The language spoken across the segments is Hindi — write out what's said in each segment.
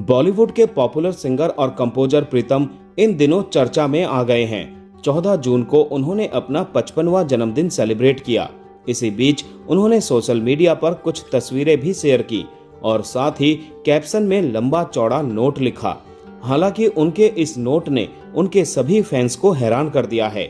बॉलीवुड के पॉपुलर सिंगर और कंपोजर प्रीतम इन दिनों चर्चा में आ गए हैं। 14 जून को उन्होंने अपना 55वां जन्मदिन सेलिब्रेट किया। इसी बीच उन्होंने सोशल मीडिया पर कुछ तस्वीरें भी शेयर की और साथ ही कैप्शन में लंबा चौड़ा नोट लिखा। हालांकि उनके इस नोट ने उनके सभी फैंस को हैरान कर दिया है।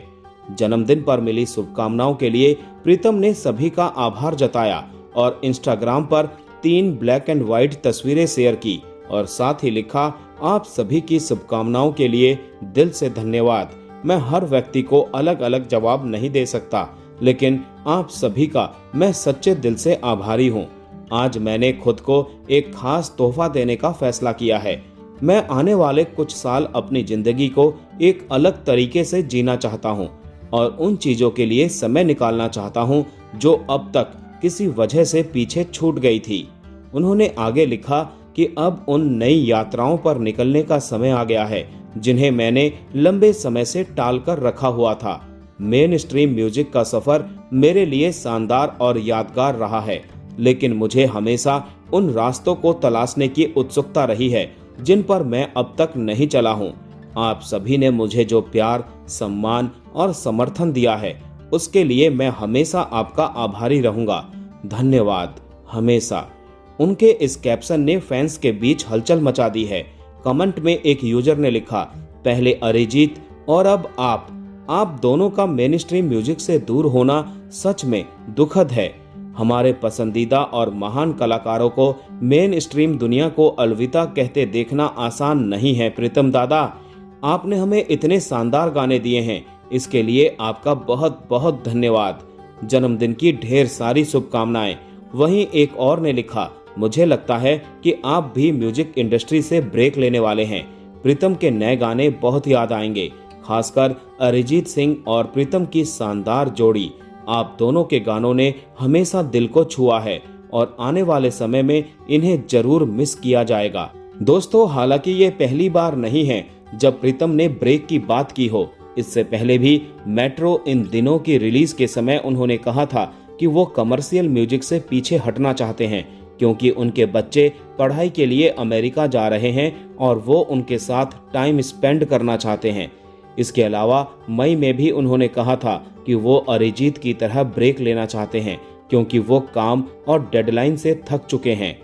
जन्मदिन पर मिली शुभकामनाओं के लिए प्रीतम ने सभी का आभार जताया और इंस्टाग्राम पर 3 ब्लैक एंड व्हाइट तस्वीरें शेयर की और साथ ही लिखा, आप सभी की शुभकामनाओं के लिए दिल से धन्यवाद। मैं हर व्यक्ति को अलग अलग जवाब नहीं दे सकता, लेकिन आप सभी का मैं सच्चे दिल से आभारी हूँ। आज मैंने खुद को एक खास तोहफा देने का फैसला किया है। मैं आने वाले कुछ साल अपनी जिंदगी को एक अलग तरीके से जीना चाहता हूँ और उन चीजों के लिए समय निकालना चाहता हूँ जो अब तक किसी वजह से पीछे छूट गई थी। उन्होंने आगे लिखा कि अब उन नई यात्राओं पर निकलने का समय आ गया है जिन्हें मैंने लंबे समय से टाल कर रखा हुआ था। मेन स्ट्रीम म्यूजिक का सफर मेरे लिए शानदार और यादगार रहा है, लेकिन मुझे हमेशा उन रास्तों को तलाशने की उत्सुकता रही है जिन पर मैं अब तक नहीं चला हूँ। आप सभी ने मुझे जो प्यार, सम्मान और समर्थन दिया है उसके लिए मैं हमेशा आपका आभारी रहूंगा। धन्यवाद हमेशा। उनके इस कैप्शन ने फैंस के बीच हलचल मचा दी है। कमेंट में एक यूजर ने लिखा, पहले अरिजीत और अब आप दोनों का मेन स्ट्रीम म्यूजिक से दूर होना सच में दुखद है। हमारे पसंदीदा और महान कलाकारों को मेन स्ट्रीम दुनिया को अलविदा कहते देखना आसान नहीं है। प्रीतम दादा, आपने हमें इतने शानदार गाने दिए हैं, इसके लिए आपका बहुत बहुत धन्यवाद। जन्मदिन की ढेर सारी शुभकामनाएं। वहीं एक और ने लिखा, मुझे लगता है कि आप भी म्यूजिक इंडस्ट्री से ब्रेक लेने वाले हैं। प्रीतम के नए गाने बहुत याद आएंगे, खासकर अरिजीत सिंह और प्रीतम की शानदार जोड़ी। आप दोनों के गानों ने हमेशा दिल को छुआ है और आने वाले समय में इन्हें जरूर मिस किया जाएगा। दोस्तों, हालांकि ये पहली बार नहीं है जब प्रीतम ने ब्रेक की बात की हो। इससे पहले भी मेट्रो इन दिनों की रिलीज के समय उन्होंने कहा था कि वो कमर्शियल म्यूजिक से पीछे हटना चाहते हैं क्योंकि उनके बच्चे पढ़ाई के लिए अमेरिका जा रहे हैं और वो उनके साथ टाइम स्पेंड करना चाहते हैं। इसके अलावा मई में भी उन्होंने कहा था कि वो अरिजीत की तरह ब्रेक लेना चाहते हैं क्योंकि वो काम और डेडलाइन से थक चुके हैं।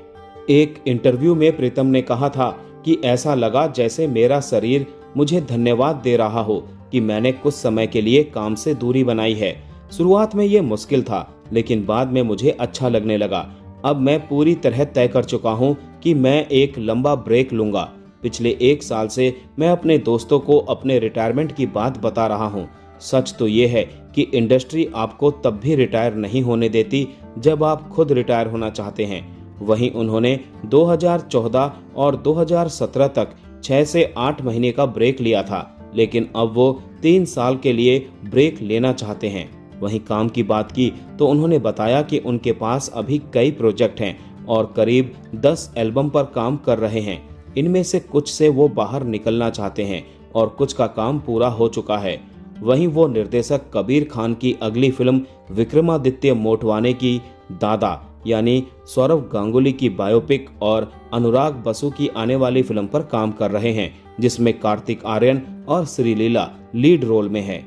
एक इंटरव्यू में प्रीतम ने कहा था कि ऐसा लगा जैसे मेरा शरीर मुझे धन्यवाद दे रहा हो कि मैंने कुछ समय के लिए काम से दूरी बनाई है। शुरुआत में ये मुश्किल था, लेकिन बाद में मुझे अच्छा लगने लगा। अब मैं पूरी तरह तय कर चुका हूँ कि मैं एक लंबा ब्रेक लूंगा। पिछले 1 साल से मैं अपने दोस्तों को अपने रिटायरमेंट की बात बता रहा हूँ। सच तो ये है कि इंडस्ट्री आपको तब भी रिटायर नहीं होने देती जब आप खुद रिटायर होना चाहते हैं। वहीं उन्होंने 2014 और 2017 तक 6 से 8 महीने का ब्रेक लिया था, लेकिन अब वो 3 साल के लिए ब्रेक लेना चाहते हैं। वहीं काम की बात की तो उन्होंने बताया कि उनके पास अभी कई प्रोजेक्ट हैं और करीब 10 एल्बम पर काम कर रहे हैं। इनमें से कुछ से वो बाहर निकलना चाहते हैं और कुछ का काम पूरा हो चुका है। वहीं वो निर्देशक कबीर खान की अगली फिल्म विक्रमादित्य मोटवाने की दादा यानी सौरव गांगुली की बायोपिक और अनुराग बसु की आने वाली फिल्म पर काम कर रहे हैं, जिसमें कार्तिक आर्यन और श्रीलीला लीड रोल में है।